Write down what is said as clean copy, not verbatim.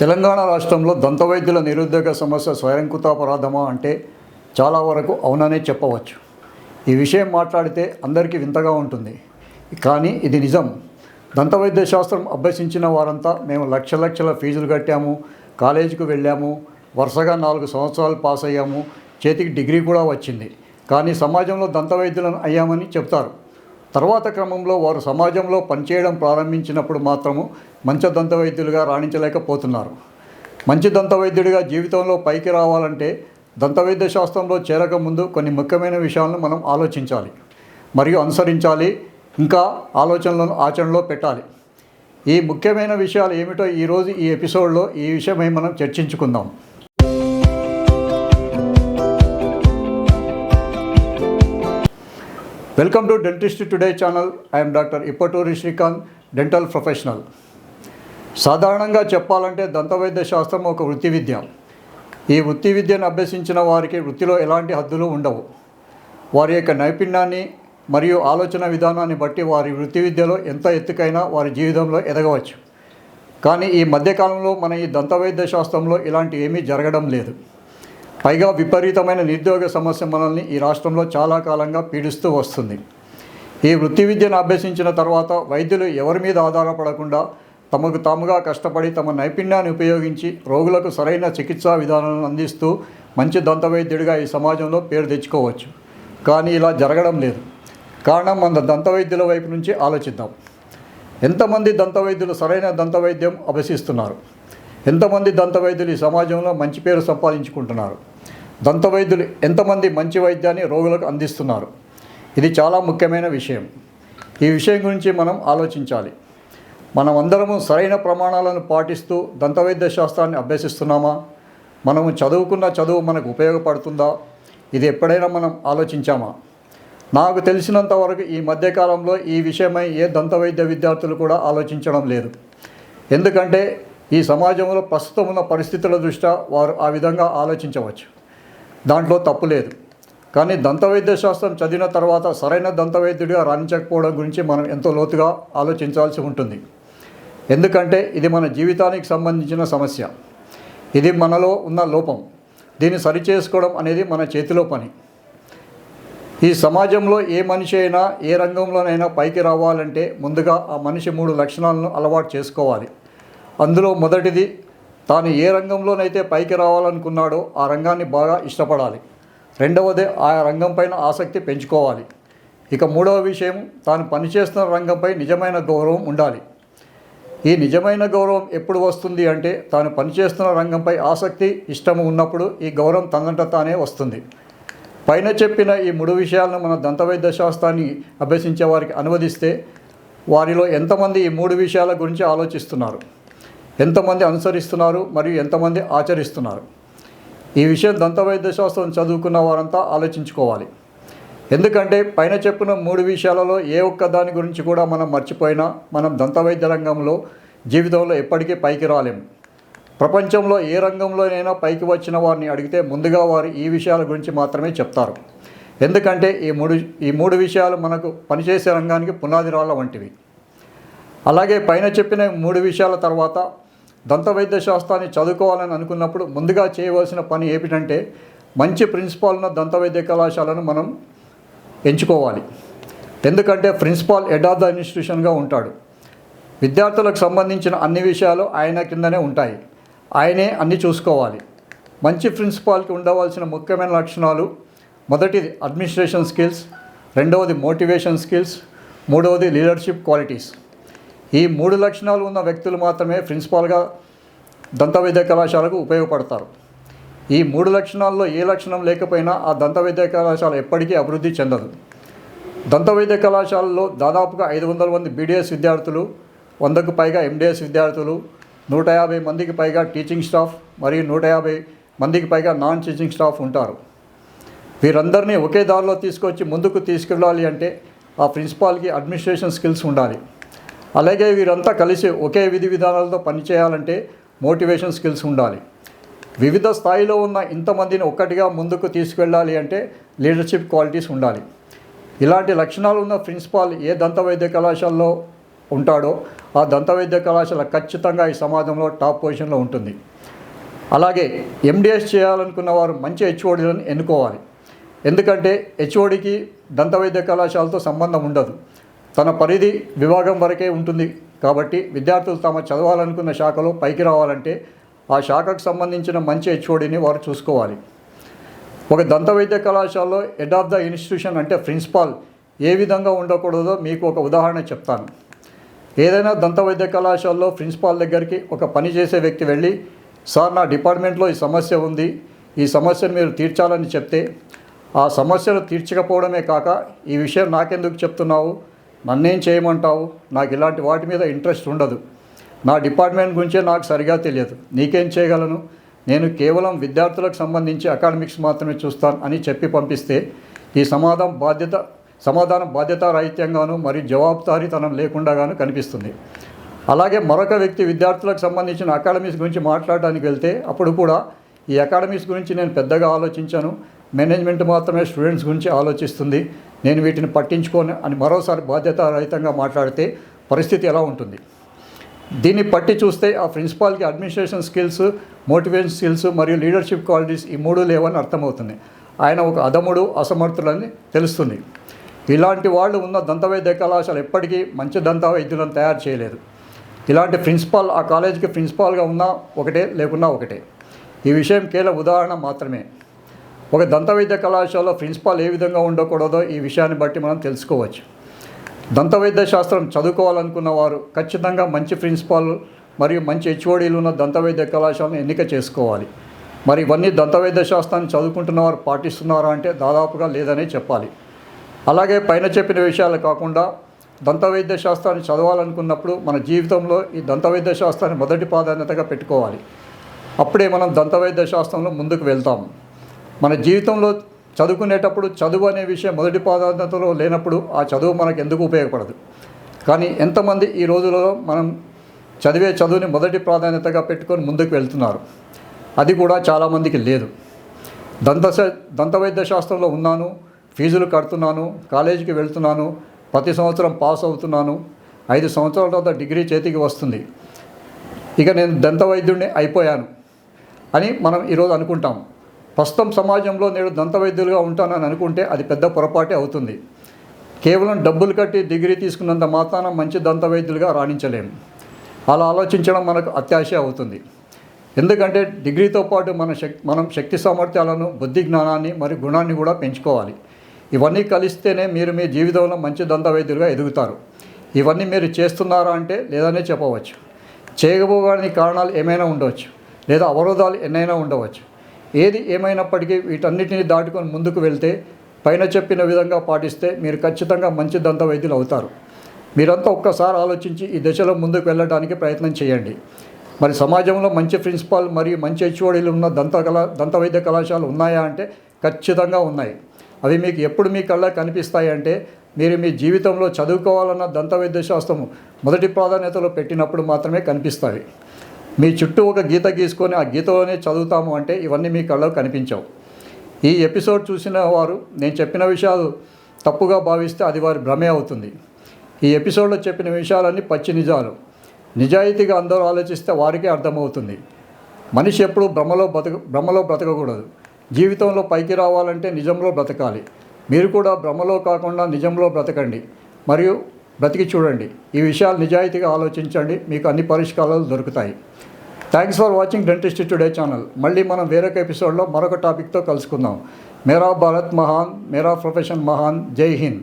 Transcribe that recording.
తెలంగాణ రాష్ట్రంలో దంతవైద్యుల నిరుద్యోగ సమస్య స్వయంకృతాపరాధమా అంటే చాలా వరకు అవుననే చెప్పవచ్చు. ఈ విషయం మాట్లాడితే అందరికీ వింతగా ఉంటుంది, కానీ ఇది నిజం. దంతవైద్య శాస్త్రం అభ్యసించిన వారంతా మేము లక్షల ఫీజులు కట్టాము, కాలేజీకి వెళ్ళాము, వరుసగా 4 సంవత్సరాలు పాస్ అయ్యాము, చేతికి డిగ్రీ కూడా వచ్చింది, కానీ సమాజంలో దంతవైద్యులను అయ్యామని చెప్తారు. తర్వాత క్రమంలో వారు సమాజంలో పనిచేయడం ప్రారంభించినప్పుడు మాత్రము మంచి దంతవైద్యులుగా రాణించలేకపోతున్నారు. మంచి దంతవైద్యుడిగా జీవితంలో పైకి రావాలంటే దంతవైద్య శాస్త్రంలో చేరకముందు కొన్ని ముఖ్యమైన విషయాలను మనం ఆలోచించాలి మరియు అనుసరించాలి, ఇంకా ఆలోచనలను ఆచరణలో పెట్టాలి. ఈ ముఖ్యమైన విషయాలు ఏమిటో ఈరోజు ఈ ఎపిసోడ్లో ఈ విషయమై మనం చర్చించుకుందాం. Welcome to dentistry today channel. I'm doctor Ipputuri Srikanth, dental professional. సాధారణంగా చెప్పాలంటే దంతవైద్య శాస్త్రం ఒక వృత్తి విద్య. ఈ వృత్తి విద్యను అభ్యసించిన వారికి వృత్తిలో ఎలాంటి హద్దులు ఉండవు. వారి యొక్క నైపుణ్యాన్ని మరియు ఆలోచన విధానాన్ని బట్టి వారి వృత్తి విద్యలో ఎంత ఎత్తుకైనా వారి జీవితంలో ఎదగవచ్చు. కానీ ఈ మధ్యకాలంలో మన ఈ దంతవైద్య శాస్త్రంలో ఇలాంటి ఏమీ జరగడం లేదు. పైగా విపరీతమైన నిరుద్యోగ సమస్య మనల్ని ఈ రాష్ట్రంలో చాలా కాలంగా పీడిస్తూ వస్తుంది. ఈ వృత్తి విద్యను అభ్యసించిన తర్వాత వైద్యులు ఎవరి మీద ఆధారపడకుండా తమకు తాముగా కష్టపడి తమ నైపుణ్యాన్ని ఉపయోగించి రోగులకు సరైన చికిత్సా విధానాలను అందిస్తూ మంచి దంతవైద్యుడిగా ఈ సమాజంలో పేరు తెచ్చుకోవచ్చు. కానీ ఇలా జరగడం లేదు. కారణం మన దంతవైద్యుల వైపు నుంచి ఆలోచిద్దాం. ఎంతమంది దంతవైద్యులు సరైన దంతవైద్యం అభ్యసిస్తున్నారు? ఎంతమంది దంతవైద్యులు ఈ సమాజంలో మంచి పేరు సంపాదించుకుంటున్నారు? దంతవైద్యులు ఎంతమంది మంచి వైద్యాన్ని రోగులకు అందిస్తున్నారు? ఇది చాలా ముఖ్యమైన విషయం. ఈ విషయం గురించి మనం ఆలోచించాలి. మనం అందరము సరైన ప్రమాణాలను పాటిస్తూ దంతవైద్య శాస్త్రాన్ని అభ్యసిస్తున్నామా? మనము చదువుకున్న చదువు మనకు ఉపయోగపడుతుందా? ఇది ఎప్పుడైనా మనం ఆలోచించామా? నాకు తెలిసినంత వరకు ఈ మధ్యకాలంలో ఈ విషయమై ఏ దంతవైద్య విద్యార్థులు కూడా ఆలోచించడం లేదు. ఎందుకంటే ఈ సమాజంలో ప్రస్తుతం ఉన్న పరిస్థితుల దృష్ట్యా వారు ఆ విధంగా ఆలోచించవచ్చు. దాంట్లో తప్పు లేదు. కానీ దంతవైద్య శాస్త్రం చదివిన తర్వాత సరైన దంతవైద్యుడిగా రాణించకపోవడం గురించి మనం ఎంతో లోతుగా ఆలోచించాల్సి ఉంటుంది. ఎందుకంటే ఇది మన జీవితానికి సంబంధించిన సమస్య. ఇది మనలో ఉన్న లోపం. దీన్ని సరిచేసుకోవడం అనేది మన చేతిలో పని. ఈ సమాజంలో ఏ మనిషి అయినా ఏ రంగంలోనైనా పైకి రావాలంటే ముందుగా ఆ మనిషి 3 లక్షణాలను అలవాటు చేసుకోవాలి. అందులో మొదటిది, తాను ఏ రంగంలోనైతే పైకి రావాలనుకున్నాడో ఆ రంగాన్ని బాగా ఇష్టపడాలి. రెండవది, ఆ రంగం పైన ఆసక్తి పెంచుకోవాలి. ఇక మూడవ విషయం, తాను పనిచేస్తున్న రంగంపై నిజమైన గౌరవం ఉండాలి. ఈ నిజమైన గౌరవం ఎప్పుడు వస్తుంది అంటే తాను పనిచేస్తున్న రంగంపై ఆసక్తి, ఇష్టము ఉన్నప్పుడు ఈ గౌరవం తనంట తానే వస్తుంది. పైన చెప్పిన ఈ 3 విషయాలను మన దంతవైద్య శాస్త్రాన్ని అభ్యసించే వారికి అనువదిస్తే వారిలో ఎంతమంది ఈ 3 విషయాల గురించి ఆలోచిస్తున్నారు, ఎంతమంది అనుసరిస్తున్నారు మరియు ఎంతమంది ఆచరిస్తున్నారు? ఈ విషయం దంతవైద్య శాస్త్రం చదువుకున్న వారంతా ఆలోచించుకోవాలి. ఎందుకంటే పైన చెప్పిన 3 విషయాలలో ఏ ఒక్క దాని గురించి కూడా మనం మర్చిపోయినా మనం దంతవైద్య రంగంలో జీవితంలో ఎప్పటికీ పైకి రాలేము. ప్రపంచంలో ఏ రంగంలోనైనా పైకి వచ్చిన వారిని అడిగితే ముందుగా వారు ఈ విషయాల గురించి మాత్రమే చెప్తారు. ఎందుకంటే ఈ మూడు విషయాలు మనకు పనిచేసే రంగానికి పునాది రాళ్ళ వంటివి. అలాగే పైన చెప్పిన 3 విషయాల తర్వాత దంతవైద్య శాస్త్రాన్ని చదువుకోవాలని అనుకున్నప్పుడు ముందుగా చేయవలసిన పని ఏమిటంటే మంచి ప్రిన్సిపాల్ ఉన్న దంతవైద్య కళాశాలను మనం ఎంచుకోవాలి. ఎందుకంటే ప్రిన్సిపాల్ హెడ్ ఆఫ్ ద ఇన్స్టిట్యూషన్గా ఉంటాడు. విద్యార్థులకు సంబంధించిన అన్ని విషయాలు ఆయన కిందనే ఉంటాయి. ఆయనే అన్నీ చూసుకోవాలి. మంచి ప్రిన్సిపాల్కి ఉండవలసిన ముఖ్యమైన లక్షణాలు: మొదటిది అడ్మినిస్ట్రేషన్ స్కిల్స్, రెండవది మోటివేషన్ స్కిల్స్, మూడవది లీడర్షిప్ క్వాలిటీస్. ఈ 3 లక్షణాలు ఉన్న వ్యక్తులు మాత్రమే ప్రిన్సిపాల్గా దంతవైద్య కళాశాలకు ఉపయోగపడతారు. ఈ 3 లక్షణాల్లో ఏ లక్షణం లేకపోయినా ఆ దంతవైద్య కళాశాల ఎప్పటికీ అభివృద్ధి చెందదు. దంతవైద్య కళాశాలలో దాదాపుగా 500 మంది బీడీఎస్ విద్యార్థులు, 100కు పైగా ఎండీఎస్ విద్యార్థులు, 150 మందికి పైగా టీచింగ్ స్టాఫ్ మరియు 150 మందికి పైగా నాన్ టీచింగ్ స్టాఫ్ ఉంటారు. వీరందరినీ ఒకే దారిలో తీసుకొచ్చి ముందుకు తీసుకెళ్ళాలి అంటే ఆ ప్రిన్సిపాల్కి అడ్మినిస్ట్రేషన్ స్కిల్స్ ఉండాలి. అలాగే వీరంతా కలిసి ఒకే విధి విధానాలతో పనిచేయాలంటే మోటివేషన్ స్కిల్స్ ఉండాలి. వివిధ స్థాయిలో ఉన్న ఇంతమందిని ఒక్కటిగా ముందుకు తీసుకెళ్ళాలి అంటే లీడర్షిప్ క్వాలిటీస్ ఉండాలి. ఇలాంటి లక్షణాలు ఉన్న ప్రిన్సిపాల్ ఏ దంతవైద్య కళాశాలలో ఉంటాడో ఆ దంతవైద్య కళాశాల ఖచ్చితంగా ఈ సమాజంలో టాప్ పొజిషన్లో ఉంటుంది. అలాగే ఎండిఎస్ చేయాలనుకున్న వారు మంచి హెచ్ఓడిలను ఎన్నుకోవాలి. ఎందుకంటే హెచ్ఓడికి దంతవైద్య కళాశాలతో సంబంధం ఉండదు, తన పరిధి విభాగం వరకే ఉంటుంది. కాబట్టి విద్యార్థులు తాము చదవాలనుకున్న శాఖలో పైకి రావాలంటే ఆ శాఖకు సంబంధించిన మంచి హెచ్ఓడిని వారు చూసుకోవాలి. ఒక దంతవైద్య కళాశాలలో హెడ్ ఆఫ్ ద ఇన్స్టిట్యూషన్ అంటే ప్రిన్సిపాల్ ఏ విధంగా ఉండకూడదో మీకు ఒక ఉదాహరణ చెప్తాను. ఏదైనా దంతవైద్య కళాశాలలో ప్రిన్సిపాల్ దగ్గరికి ఒక పని చేసే వ్యక్తి వెళ్ళి, సార్ నా డిపార్ట్మెంట్లో ఈ సమస్య ఉంది, ఈ సమస్యను మీరు తీర్చాలని చెప్తే ఆ సమస్యను తీర్చకపోవడమే కాక ఈ విషయం నాకెందుకు చెప్తున్నావు, నన్నేం చేయమంటావు, నాకు ఇలాంటి వాటి మీద ఇంట్రెస్ట్ ఉండదు, నా డిపార్ట్మెంట్ గురించే నాకు సరిగా తెలియదు, నీకేం చేయగలను, నేను కేవలం విద్యార్థులకు సంబంధించి అకాడమిక్స్ మాత్రమే చూస్తాను అని చెప్పి పంపిస్తే ఈ సమాధానం బాధ్యతారాహిత్యంగాను మరియు జవాబుదారీతనం లేకుండాగాను కనిపిస్తుంది. అలాగే మరొక వ్యక్తి విద్యార్థులకు సంబంధించిన అకాడమిక్స్ గురించి మాట్లాడడానికి వెళ్తే అప్పుడు కూడా ఈ అకాడమిక్స్ గురించి నేను పెద్దగా ఆలోచించాను, మేనేజ్మెంట్ మాత్రమే స్టూడెంట్స్ గురించి ఆలోచిస్తుంది, నేను వీటిని పట్టించుకోను అని మరోసారి బాధ్యతారహితంగా మాట్లాడితే పరిస్థితి ఎలా ఉంటుంది? దీన్ని పట్టి చూస్తే ఆ ప్రిన్సిపాల్కి అడ్మినిస్ట్రేషన్ స్కిల్స్, మోటివేషన్ స్కిల్స్ మరియు లీడర్షిప్ క్వాలిటీస్ ఈ మూడు లేవని అర్థమవుతుంది. ఆయన ఒక అధముడు, అసమర్థులని తెలుస్తుంది. ఇలాంటి వాళ్ళు ఉన్న దంతవైద్య కళాశాల ఎప్పటికీ మంచి దంతవైద్యులను తయారు చేయలేదు. ఇలాంటి ప్రిన్సిపాల్ ఆ కాలేజీకి ప్రిన్సిపాల్గా ఉన్నా ఒకటే, లేకున్నా ఒకటే. ఈ విషయం కేవలం ఉదాహరణ మాత్రమే. ఒక దంతవైద్య కళాశాలలో ప్రిన్సిపాల్ ఏ విధంగా ఉండకూడదో ఈ విషయాన్ని బట్టి మనం తెలుసుకోవచ్చు. దంతవైద్య శాస్త్రం చదువుకోవాలనుకున్న వారు ఖచ్చితంగా మంచి ప్రిన్సిపాల్ మరియు మంచి హెచ్ఓడీలు ఉన్న దంతవైద్య కళాశాలను ఎన్నిక చేసుకోవాలి. మరి ఇవన్నీ దంతవైద్య శాస్త్రాన్ని చదువుకుంటున్న వారు పాటిస్తున్నారా అంటే దాదాపుగా లేదనే చెప్పాలి. అలాగే పైన చెప్పిన విషయాలు కాకుండా దంతవైద్య శాస్త్రాన్ని చదవాలనుకున్నప్పుడు మన జీవితంలో ఈ దంతవైద్య శాస్త్రాన్ని మొదటి ప్రాధాన్యతగా పెట్టుకోవాలి. అప్పుడే మనం దంతవైద్య శాస్త్రంలో ముందుకు వెళ్తాము. మన జీవితంలో చదువుకునేటప్పుడు చదువు అనే విషయం మొదటి ప్రాధాన్యతలో లేనప్పుడు ఆ చదువు మనకు ఎందుకు ఉపయోగపడదు. కానీ ఎంతమంది ఈ రోజులలో మనం చదువుని మొదటి ప్రాధాన్యతగా పెట్టుకొని ముందుకు వెళ్తున్నారు? అది కూడా చాలామందికి లేదు. దంతవైద్య శాస్త్రంలో ఉన్నాను, ఫీజులు కడుతున్నాను, కాలేజీకి వెళ్తున్నాను, ప్రతి సంవత్సరం పాస్ అవుతున్నాను, 5 సంవత్సరాల తర్వాత డిగ్రీ చేతికి వస్తుంది, ఇక నేను దంతవైద్యుడిని అయిపోయాను అని మనం ఈరోజు అనుకుంటాం. ప్రస్తుతం సమాజంలో నేను దంతవైద్యులుగా ఉంటానని అనుకుంటే అది పెద్ద పొరపాటే అవుతుంది. కేవలం డబ్బులు కట్టి డిగ్రీ తీసుకున్నంత మాత్రాన మంచి దంతవైద్యులుగా రాణించలేము. అలా ఆలోచించడం మనకు అత్యాశ అవుతుంది. ఎందుకంటే డిగ్రీతో పాటు మనం శక్తి సామర్థ్యాలను, బుద్ధి జ్ఞానాన్ని మరియు గుణాన్ని కూడా పెంచుకోవాలి. ఇవన్నీ కలిస్తేనే మీరు మీ జీవితంలో మంచి దంతవైద్యులుగా ఎదుగుతారు. ఇవన్నీ మీరు చేస్తున్నారా అంటే లేదనే చెప్పవచ్చు. చేయకపోవడానికి కారణాలు ఏమైనా ఉండవచ్చు, లేదా అవరోధాలు ఎన్నైనా ఉండవచ్చు. ఏది ఏమైనప్పటికీ వీటన్నిటిని దాటుకొని ముందుకు వెళ్తే, పైన చెప్పిన విధంగా పాటిస్తే మీరు ఖచ్చితంగా మంచి దంతవైద్యులు అవుతారు. మీరంతా ఒక్కసారి ఆలోచించి ఈ దశలో ముందుకు వెళ్ళడానికి ప్రయత్నం చేయండి. మరి సమాజంలో మంచి ప్రిన్సిపాల్ మరియు మంచి హెచ్ఓడీలు ఉన్న దంతవైద్య కళాశాలలు ఉన్నాయా అంటే ఖచ్చితంగా ఉన్నాయి. అవి మీకు ఎప్పుడు మీ కళ్ళ కనిపిస్తాయి అంటే మీరు మీ జీవితంలో చదువుకోవాలన్న దంతవైద్య శాస్త్రము మొదటి ప్రాధాన్యతలో పెట్టినప్పుడు మాత్రమే కనిపిస్తాయి. మీ చుట్టూ ఒక గీత గీసుకొని ఆ గీతలోనే చదువుతాము అంటే ఇవన్నీ మీ కళ్ళకు కనిపించవు. ఈ ఎపిసోడ్ చూసిన వారు నేను చెప్పిన విషయాలు తప్పుగా భావిస్తే అది వారి భ్రమే అవుతుంది. ఈ ఎపిసోడ్లో చెప్పిన విషయాలన్నీ పచ్చి నిజాలు. నిజాయితీగా అందరూ ఆలోచిస్తే వారికే అర్థమవుతుంది. మనిషి ఎప్పుడూ భ్రమలో బ్రతకకూడదు. జీవితంలో పైకి రావాలంటే నిజంలో బ్రతకాలి. మీరు కూడా భ్రమలో కాకుండా నిజంలో బ్రతకండి మరియు బ్రతికి చూడండి. ఈ విషయాలు నిజాయితీగా ఆలోచించండి, మీకు అన్ని పరిష్కారాలు దొరుకుతాయి. Thanks for watching dentistry today channel. మళ్ళీ మనం వేరొక ఎపిసోడ్లో మరొక టాపిక్తో కలుసుకుందాం. మేరా భారత్ మహాన్, మేరా ప్రొఫెషన్ మహాన్. జై హింద్.